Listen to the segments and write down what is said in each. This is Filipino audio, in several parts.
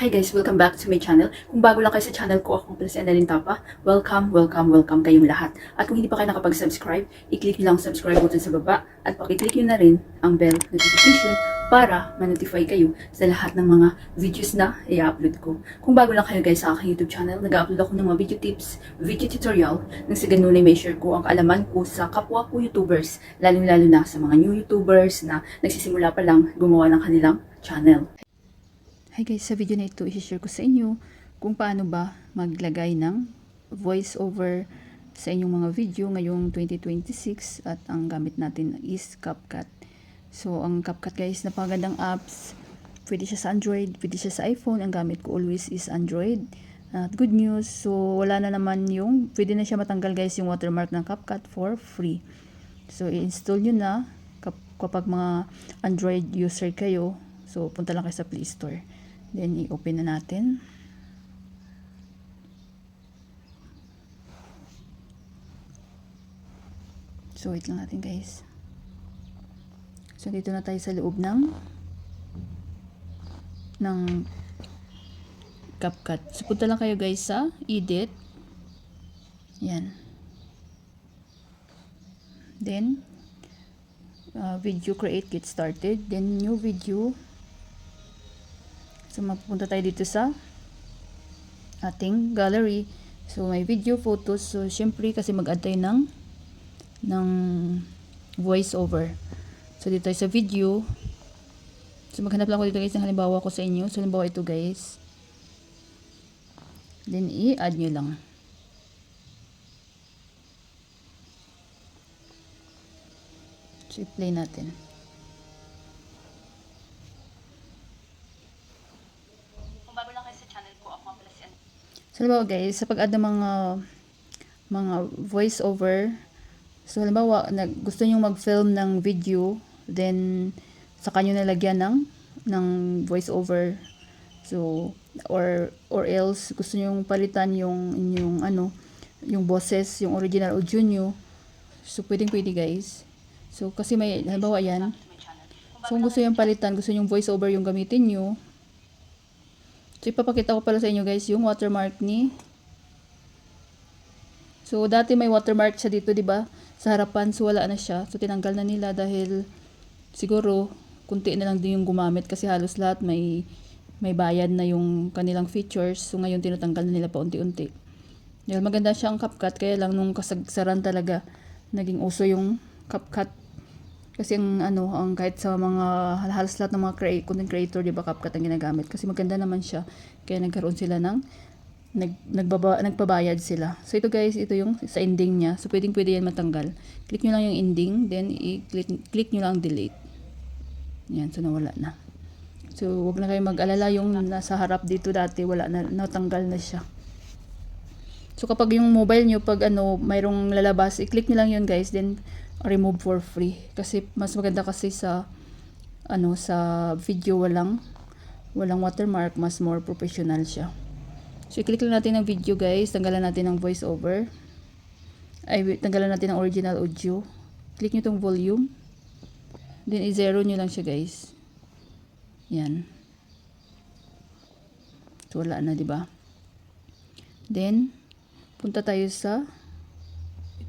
Hi guys, welcome back to my channel. Kung bago lang kayo sa channel ko, ako pala si Annalyn Tapa. Welcome kayong lahat. At kung hindi pa kayo nakapag-subscribe, i-click nyo lang ang subscribe button sa baba at pakiclick nyo na rin ang bell notification para ma-notify kayo sa lahat ng mga videos na i-upload ko. Kung bago lang kayo guys sa aking YouTube channel, nag-upload ako ng mga video tips, video tutorial, nang sa ganun ay may share ko ang kaalaman ko sa kapwa ko YouTubers, lalong-lalo na sa mga new YouTubers na nagsisimula pa lang gumawa ng kanilang channel. Hi guys, sa video na ito, i-share ko sa inyo kung paano ba maglagay ng voice over sa inyong mga video ngayong 2026 at ang gamit natin is CapCut. So, ang CapCut guys, napakagandang apps. Pwede siya sa Android, pwede siya sa iPhone. Ang gamit ko always is Android. At good news, so wala na naman pwede na siya matanggal guys yung watermark ng CapCut for free. So, i-install nyo na kapag mga Android user kayo. So, punta lang kayo sa Play Store. Then, i-open na natin. So, wait lang natin guys. So, dito na tayo sa loob ng CapCut. So, punta lang kayo guys sa Edit. Yan. Then, Video Create, Get Started. Then, New Video. So, mapupunta tayo dito sa ating gallery. So, may video, photos. So, syempre, kasi mag-add tayo ng voice over. So, dito tayo sa video. So, maghanap lang ako dito guys ng halimbawa ko sa inyo. So, halimbawa ito guys. Then, i-add nyo lang. So, i-play natin. So, halimbawa guys, sa pag-add ng mga voice over, so halimbawa, gusto nyo mag-film ng video, then saka nyo nalagyan ng voice over. So, or else, gusto nyo palitan yung boses, yung original audio nyo. So, pwede guys. So, kasi may, halimbawa yan. So, kung gusto nyo palitan, gusto nyo voice over yung gamitin nyo. So, ipapakita ko pala sa inyo guys yung watermark ni. So, dati may watermark siya dito, di ba? Sa harapan, so wala na siya. So, tinanggal na nila dahil siguro, kunti na lang din yung gumamit kasi halos lahat may bayad na yung kanilang features. So, ngayon tinatanggal na nila pa unti-unti. Dahil maganda siya ang CapCut, kaya lang nung kasagsaran talaga, naging uso yung CapCut. Kasi ang kahit sa mga halos lahat ng mga content creator, di ba, CapCut ang ginagamit. Kasi maganda naman siya. Kaya nagkaroon sila nagpabayad sila. So ito guys, ito yung sa ending niya. So pwede yan matanggal. Click nyo lang yung ending, then click nyo lang delete. Yan, so nawala na. So wag na kayo mag-alala yung nasa harap dito dati, wala na, natanggal na siya. So kapag yung mobile nyo, pag mayroong lalabas, i-click nyo lang yun guys, then remove for free. Kasi mas maganda kasi sa video walang watermark, mas more professional siya. So i-click lang natin ang video guys, tanggalan natin ang voice over. Tanggalan natin ang original audio. Click nyo tong volume. Then i-zero nyo lang siya guys. Yan. So wala na, di ba? Then punta tayo sa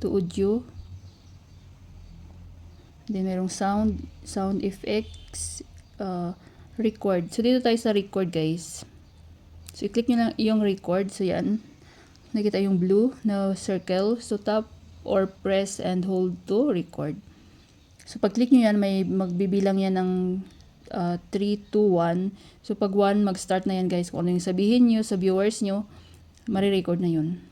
audio. Then, merong sound effects, record. So, dito tayo sa record, guys. So, i-click nyo lang yung record. So, yan. Nakita yung blue na circle. So, tap or press and hold to record. So, pag-click nyo yan, may magbibilang yan ng 3, 2, 1. So, pag 1, mag-start na yan, guys. Kung ano yung sabihin nyo sa viewers nyo, marirecord na yun.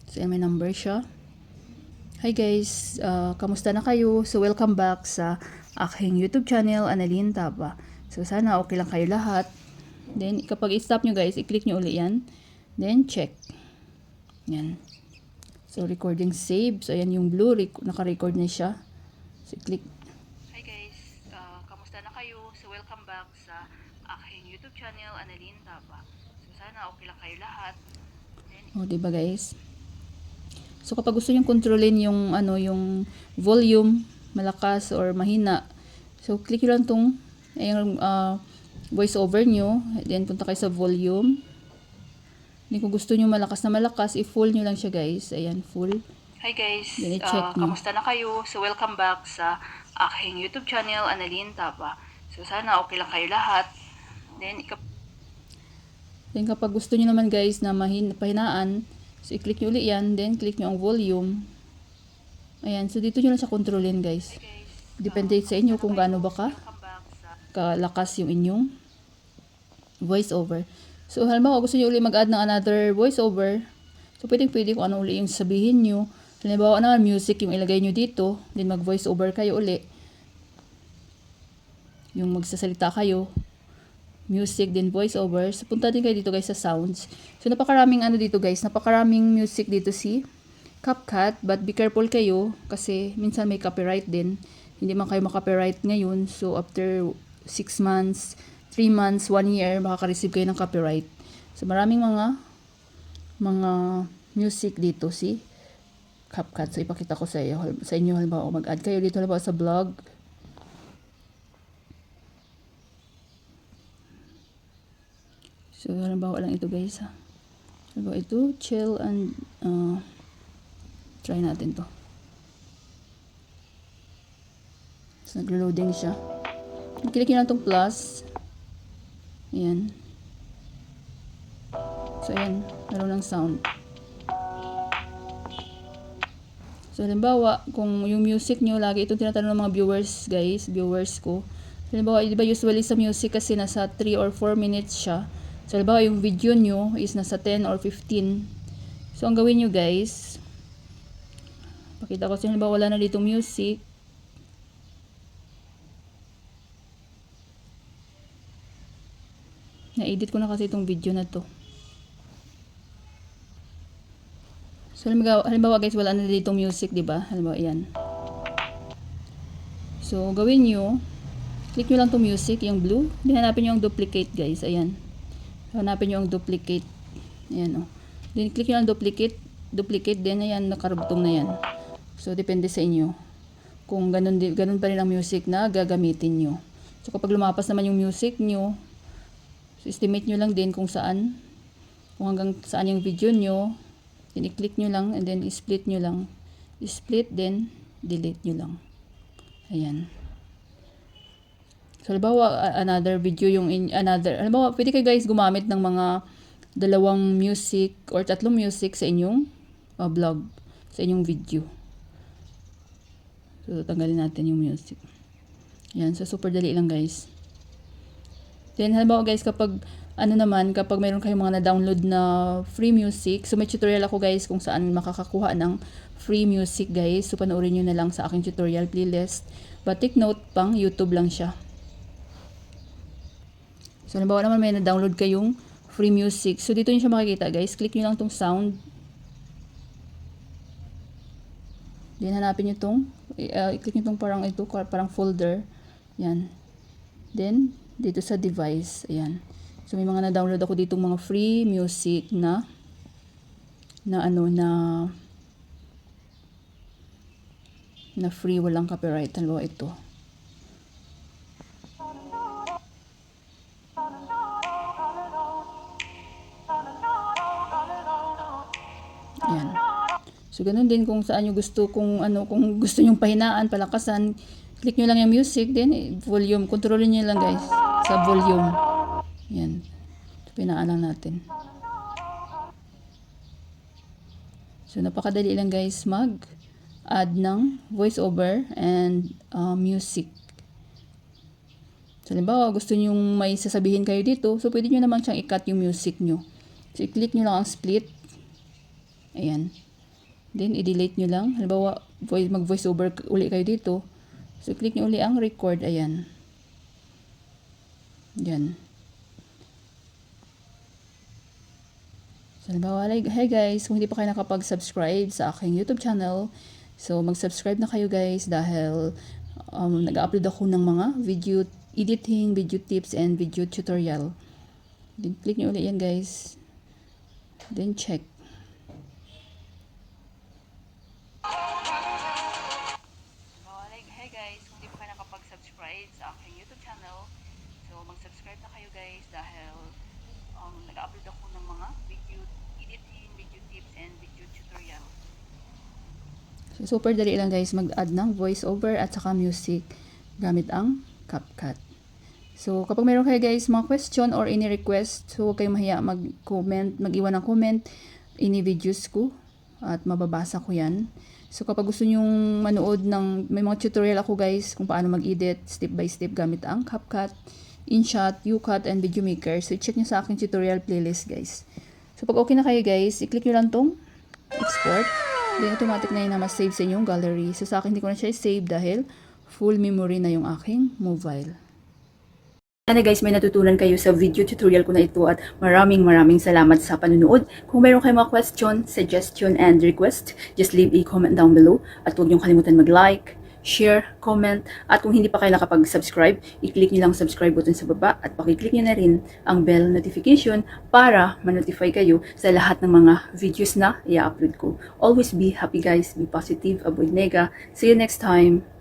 So, yan, may number siya. Hi guys, kamusta na kayo? So welcome back sa aking YouTube channel, Annalyn Tapa. So sana okay lang kayo lahat. Then kapag i-stop nyo guys, i-click nyo ulit yan. Then check. Yan. So recording save. So ayan yung blue, naka-record na siya. So i-click. Hi guys, kamusta na kayo? So welcome back sa aking YouTube channel, Annalyn Tapa. So sana okay lang kayo lahat. Then, diba guys? So kapag gusto niyo kontrolin yung volume, malakas or mahina, so click nyo lang tong voice over nyo. Then, punta kayo sa volume. Then, kung gusto nyo malakas na malakas, i-full nyo lang siya guys. Ayan, full. Hi guys, Then, i-check nyo. kamusta na kayo? So, welcome back sa aking YouTube channel, Annalyn Tapa. So, sana okay lang kayo lahat. Then, kapag gusto nyo naman guys na pahinaan, so, i-click nyo ulit yan. Then, click nyo ang volume. Ayan, so dito nyo lang siya kontrolin guys. Depende sa inyo kung gaano ba kalakas yung inyong voice over. So, halimbawa, gusto nyo ulit mag-add ng another voice over. So, pwede kung ano ulit yung sabihin nyo. Halimbawa naman, music yung ilagay nyo dito. Then, mag-voice over kayo ulit. Yung magsasalita kayo. Music, then voice over. So, punta din kayo dito guys sa sounds. So, napakaraming ano dito guys. Napakaraming music dito si CapCut. But be careful kayo. Kasi, minsan may copyright din. Hindi man kayo makapyright ngayon. So, after 6 months, 3 months, 1 year, makaka-receive kayo ng copyright. So, maraming mga music dito si CapCut. So, ipakita ko sa inyo halimbawa, mag-add kayo dito halimbawa sa vlog. So, halimbawa lang ito guys ha. Halimbawa ito, chill and try natin to. So, naglo-loading siya. Click nyo lang itong plus. Ayan. So, ayan. Meron ng sound. So, halimbawa, kung yung music nyo, lagi itong tinatanong ng mga viewers ko. Halimbawa, di ba usually sa music kasi nasa 3 or 4 minutes siya. So, halimbawa, yung video nyo is nasa 10 or 15. So, ang gawin nyo guys, pakita ko sa halimbawa, wala na ditong music. Na-edit ko na kasi itong video na to. So, halimbawa guys, wala na dito music, di ba? Halimbawa, yan. So, gawin nyo, click nyo lang itong music, yung blue. Then, hanapin nyo ang duplicate, guys. Ayan. Hanapin nyo ang duplicate. Ayan, oh. Then, click nyo lang duplicate. Then, ayan, nakarugtong na yan. So, depende sa inyo. Kung ganun pa rin ang music na gagamitin nyo. So, kapag lumapas naman yung music nyo, so, estimate nyo lang din kung saan. Kung hanggang saan yung video nyo. Then, i-click nyo lang and then i-split nyo lang. I-split, then delete nyo lang. Ayan. So, halimbawa, another video yung halimbawa, pwede kayo guys gumamit ng mga 2 music or 3 music sa inyong vlog, sa inyong video. So, tanggalin natin yung music. Ayan. So, super dali lang guys. Then, halimbawa guys, kapag mayroon kayong mga na-download na free music, so may tutorial ako guys kung saan makakakuha ng free music guys. So, panoorin nyo na lang sa aking tutorial playlist. But take note, pang YouTube lang siya. So, halimbawa naman may na-download kayong free music. So, dito nyo siya makikita guys. Click nyo lang tong sound. Then, hanapin nyo tong, i-click nyo tong parang folder. Yan. Then, dito sa device. Ayan. So, may mga na-download ako dito mga free music na free, walang copyright. Halimbawa ito. Ayan. So, ganun din kung saan nyo gusto, kung gusto nyong pahinaan, palakasan, click nyo lang yung music, then volume. Kontrolin nyo lang guys sa volume. Yan. Pinaan lang natin. So, napakadali lang guys mag-add ng voiceover and music. So, halimbawa, gusto nyong may sasabihin kayo dito, so pwede nyo naman siyang i-cut yung music nyo. So, i-click nyo lang ang split. Ayan. Then, i-delete nyo lang. Halimbawa, mag-voiceover uli kayo dito. So, click nyo uli ang record. Ayan. Yan. So, halimbawa, hi guys, kung hindi pa kayo nakapag-subscribe sa aking YouTube channel, so mag-subscribe na kayo guys dahil nag-upload ako ng mga video editing, video tips, and video tutorial. Then, click nyo ulit yan guys. Then, check. Hi guys, kung hindi pa kayo nakapag-subscribe sa aking YouTube channel, so mag-subscribe na kayo dahil nag-upload ako ng mga video editing, video tips, and video tutorial. So, super dali lang guys mag-add ng voiceover at saka music gamit ang CapCut. So, kapag meron kayo guys mga question or any request, so huwag kayong mahiya mag-comment, mag-iwan ng comment, any videos ko at mababasa ko yan. So, kapag gusto nyong manood ng, may mga tutorial ako guys kung paano mag-edit step by step gamit ang CapCut, InShot, UCut, and Video Maker. So, check nyo sa aking tutorial playlist guys. So, pag okay na kayo guys, i-click nyo lang tong export. Then, automatic na yun na ma-save sa inyong gallery. So, sa akin, hindi ko na siya save dahil full memory na yung aking mobile. Sana guys, may natutunan kayo sa video tutorial ko na ito at maraming salamat sa panunood. Kung mayroon kayong mga question, suggestion, and request, just leave a comment down below. At huwag niyong kalimutan mag-like, share, comment, at kung hindi pa kayo nakapag-subscribe, i-click niyo lang subscribe button sa baba at pakiclick niyo na rin ang bell notification para ma-notify kayo sa lahat ng mga videos na i-upload ko. Always be happy guys, be positive, avoid nega. See you next time!